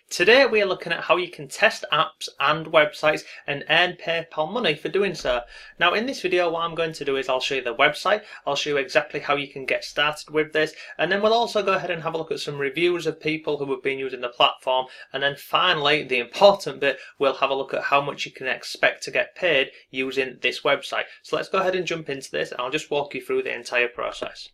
Today we are looking at how you can test apps and websites and earn PayPal money for doing so. Now in this video what I'm going to do is I'll show you the website, I'll show you exactly how you can get started with this, and then we'll also go ahead and have a look at some reviews of people who have been using the platform, and then finally the important bit, we'll have a look at how much you can expect to get paid using this website. So let's go ahead and jump into this and I'll just walk you through the entire process.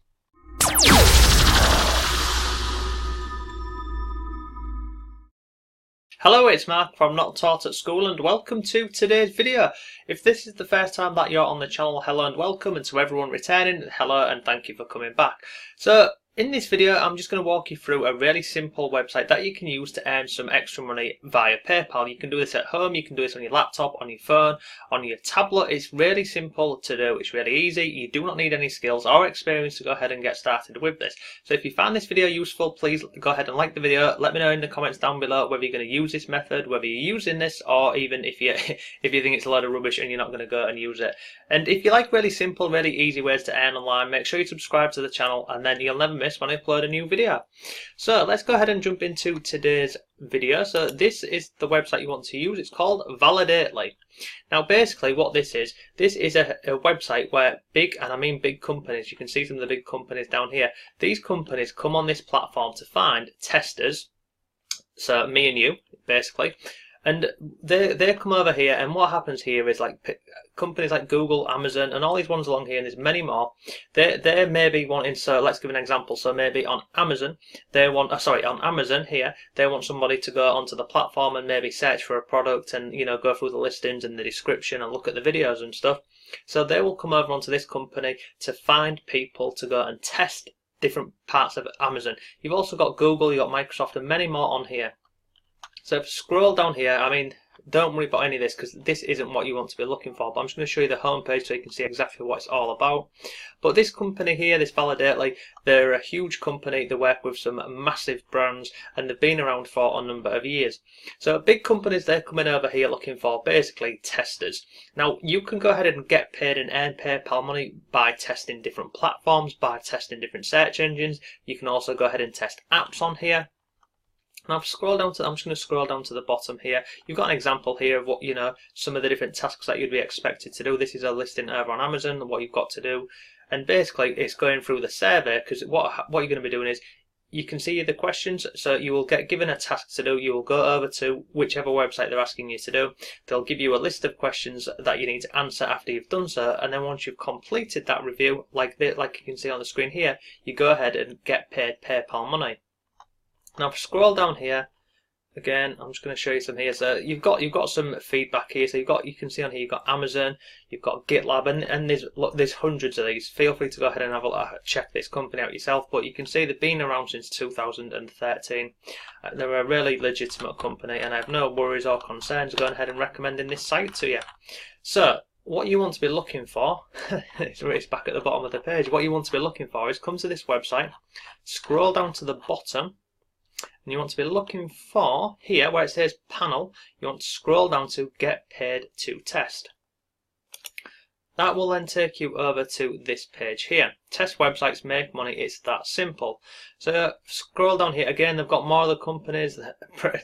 Hello, it's Mark from Not Taught at School and welcome to today's video. If this is the first time that you're on the channel, hello and welcome, and to everyone returning, hello and thank you for coming back. So in this video I'm just going to walk you through a really simple website that you can use to earn some extra money via PayPal. You can do this at home, you can do this on your laptop, on your phone, on your tablet. It's really simple to do, it's really easy. You do not need any skills or experience to go ahead and get started with this. So if you found this video useful, please go ahead and like the video. Let me know in the comments down below whether you're going to use this method, whether you're using this, or even if you think it's a load of rubbish and you're not going to go and use it. And if you like really simple, really easy ways to earn online, make sure you subscribe to the channel and then you'll never miss when I upload a new video. So let's go ahead and jump into today's video. So this is the website you want to use. It's called Validately. Now basically what this is a website where big, and I mean big companies, you can see some of the big companies down here, these companies come on this platform to find testers, so me and you basically, and they come over here, and what happens here is like companies like Google, Amazon, and all these ones along here, and there's many more. They may be wanting, so let's give an example. So maybe on Amazon, on Amazon here, they want somebody to go onto the platform and maybe search for a product and go through the listings and the description and look at the videos and stuff. So they will come over onto this company to find people to go and test different parts of Amazon. You've also got Google, you've got Microsoft, and many more on here. So if you scroll down here, I mean, don't worry about any of this because this isn't what you want to be looking for, but I'm just going to show you the homepage so you can see exactly what it's all about. But this company here, this Validately, they're a huge company. They work with some massive brands and they've been around for a number of years. So big companies, they're coming over here looking for basically testers. Now you can go ahead and get paid and earn PayPal money by testing different platforms, by testing different search engines. You can also go ahead and test apps on here. Now I'm just going to scroll down to the bottom here. You've got an example here of what, some of the different tasks that you'd be expected to do. This is a listing over on Amazon, what you've got to do. And basically it's going through the survey, because what you're going to be doing is, you can see the questions, so you will get given a task to do. You will go over to whichever website they're asking you to do. They'll give you a list of questions that you need to answer after you've done so, and then once you've completed that review, like you can see on the screen here, you go ahead and get paid PayPal money. Now if I scroll down here, again, I'm just going to show you some here. So you've got some feedback here. So you can see on here you've got Amazon, you've got GitLab, and there's hundreds of these. Feel free to go ahead and have a look, check this company out yourself. But you can see they've been around since 2013. They're a really legitimate company, and I have no worries or concerns going ahead and recommending this site to you. So what you want to be looking for, it's back at the bottom of the page. What you want to be looking for is come to this website, scroll down to the bottom. And you want to be looking for, here where it says panel, you want to scroll down to get paid to test. That will then take you over to this page here. Test websites, make money, it's that simple. So scroll down here, again they've got more of the companies,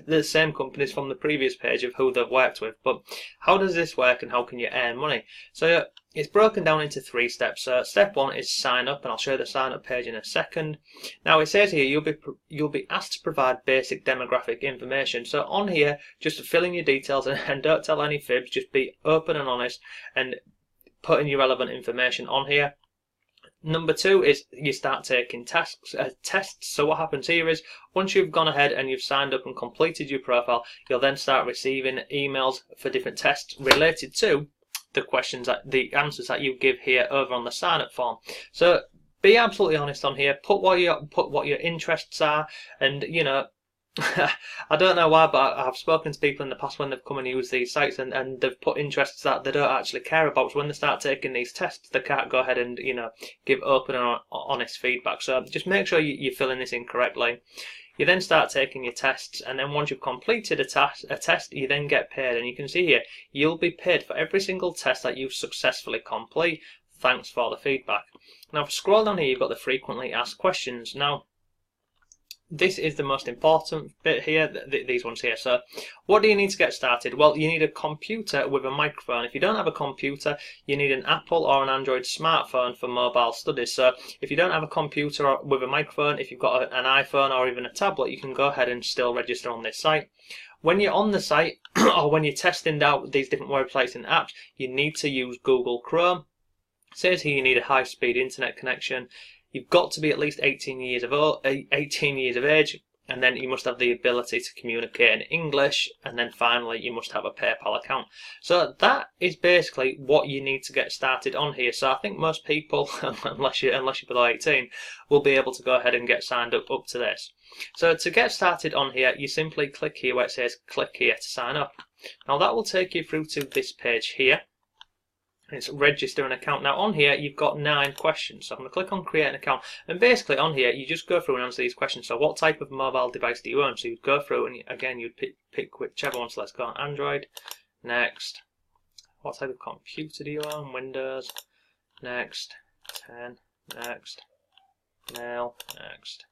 the same companies from the previous page of who they've worked with. But how does this work and how can you earn money? So it's broken down into 3 steps. So step 1 is sign up, and I'll show you the sign up page in a second. Now it says here you'll be asked to provide basic demographic information. So on here, just fill in your details and don't tell any fibs, just be open and honest and put in your relevant information on here. Number 2 is you start taking tests. So what happens here is once you've gone ahead and you've signed up and completed your profile, you'll then start receiving emails for different tests related to the answers that you give here over on the sign up form. So be absolutely honest on here. Put what your interests are, and I don't know why, but I've spoken to people in the past when they've come and used these sites and they've put interests that they don't actually care about. So when they start taking these tests, they can't go ahead and give open and honest feedback. So just make sure you're filling this in correctly. You then start taking your tests, and then once you've completed a test, you then get paid. And you can see here, you'll be paid for every single test that you successfully complete. Thanks for the feedback. Now if I scroll down here, you've got the frequently asked questions. Now this is the most important bit here, these ones here. So what do you need to get started? Well, you need a computer with a microphone. If you don't have a computer, you need an Apple or an Android smartphone for mobile studies. So if you don't have a computer with a microphone, if you've got an iPhone or even a tablet, you can go ahead and still register on this site. When you're on the site or when you're testing out these different websites and apps, you need to use Google Chrome. It says here you need a high-speed internet connection. You've got to be at least 18 years of age, and then you must have the ability to communicate in English, and then finally you must have a PayPal account. So that is basically what you need to get started on here. So I think most people, unless you're below 18, will be able to go ahead and get signed up to this. So to get started on here, you simply click here where it says click here to sign up. Now that will take you through to this page here. It's register an account. Now on here you've got 9 questions, so I'm going to click on create an account, and basically on here you just go through and answer these questions. So what type of mobile device do you own? So you'd go through and again you'd pick whichever one. So let's go on Android, next. What type of computer do you own? Windows, next. 10, next. Mail, next.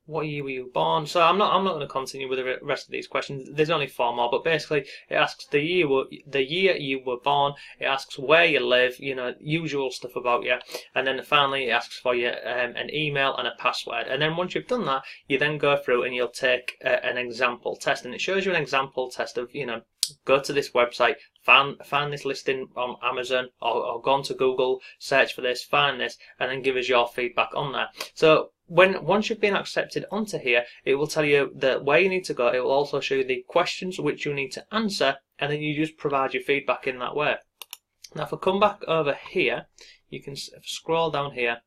What year were you born? So I'm not going to continue with the rest of these questions. There's only 4 more, but basically it asks the year you were born. It asks where you live, you know, usual stuff about you, and then finally it asks for you an email and a password. And then once you've done that, you then go through and you'll take an example test, and it shows you an example test of, you know, go to this website, find this listing on Amazon, or go onto Google, search for this, find this, and then give us your feedback on that. So once you've been accepted onto here, it will tell you where you need to go. It will also show you the questions which you need to answer, and then you just provide your feedback in that way. Now if I come back over here, you can scroll down here.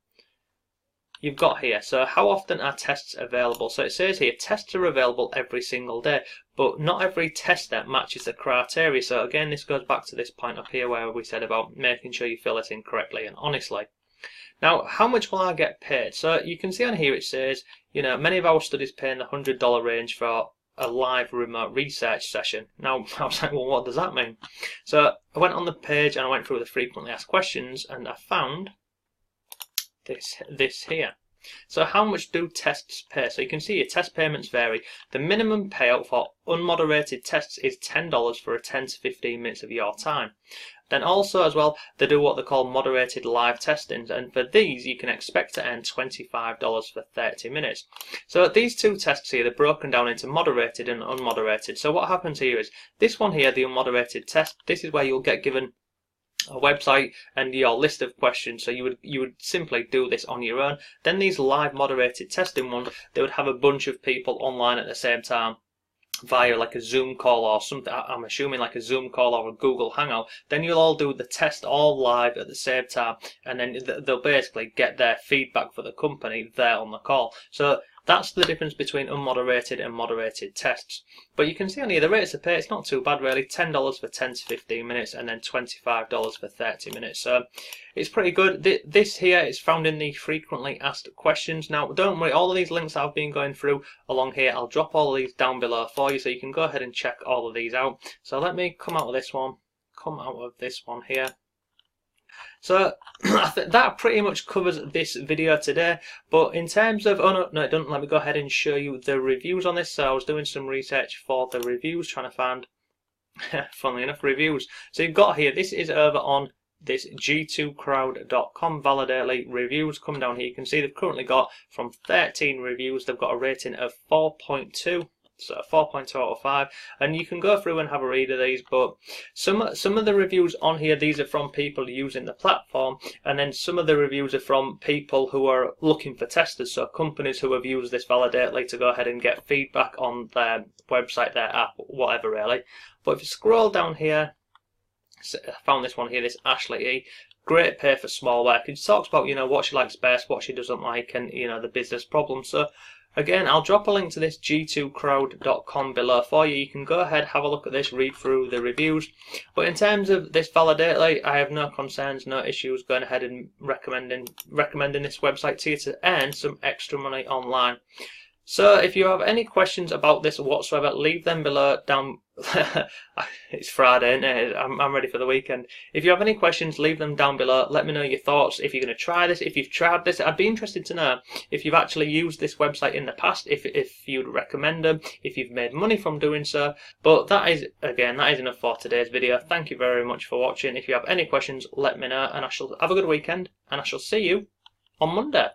You've got here, so how often are tests available? So it says here tests are available every single day, but not every tester matches the criteria. So again, this goes back to this point up here where we said about making sure you fill this in correctly and honestly. Now, how much will I get paid? So you can see on here it says, you know, many of our studies pay in the $100 range for a live remote research session. Now, I was like, well, what does that mean? So I went on the page and I went through the frequently asked questions, and I found this here. So how much do tests pay? So you can see your test payments vary. The minimum payout for unmoderated tests is $10 for a 10 to 15 minutes of your time. Then also as well, they do what they call moderated live testings, and for these you can expect to earn $25 for 30 minutes. So these 2 tests here, they're broken down into moderated and unmoderated. So what happens here is, this one here, the unmoderated test, this is where you'll get given a website and your list of questions, so you would simply do this on your own. Then these live moderated testing ones, they would have a bunch of people online at the same time via like a Zoom call or something. I'm assuming like a Zoom call or a Google Hangout. Then you'll all do the test all live at the same time, and then they'll basically get their feedback for the company there on the call. So that's the difference between unmoderated and moderated tests. But you can see on here the rates of pay, it's not too bad really. $10 for 10 to 15 minutes and then $25 for 30 minutes. So it's pretty good. This here is found in the frequently asked questions. Now don't worry, all of these links I've been going through along here, I'll drop all of these down below for you so you can go ahead and check all of these out. So let me come out of this one here. So I think that pretty much covers this video today. But in terms of, oh no it doesn't. Let me go ahead and show you the reviews on this. So I was doing some research for the reviews, trying to find funnily enough reviews. So you've got here, this is over on this g2crowd.com validately reviews. Come down here, you can see they've currently got from 13 reviews, they've got a rating of 4.2. So 4.2 out of 5, and you can go through and have a read of these. But some of the reviews on here, these are from people using the platform, and then some of the reviews are from people who are looking for testers, so companies who have used this validately to go ahead and get feedback on their website, their app, whatever really. But if you scroll down here, I found this one here, this Ashley E. Great pay for small work. It talks about, you know, what she likes best, what she doesn't like, and, you know, the business problems. So again, I'll drop a link to this g2crowd.com below for you. You can go ahead, have a look at this, read through the reviews. But in terms of this validately, I have no concerns, no issues going ahead and recommending this website to you to earn some extra money online. So if you have any questions about this whatsoever, leave them below down. It's Friday, isn't it? I'm ready for the weekend. If you have any questions, leave them down below. Let me know your thoughts. If you're going to try this, if you've tried this, I'd be interested to know if you've actually used this website in the past, if you'd recommend them, if you've made money from doing so. But that is enough for today's video. Thank you very much for watching. If you have any questions, let me know, and I shall have a good weekend, and I shall see you on Monday.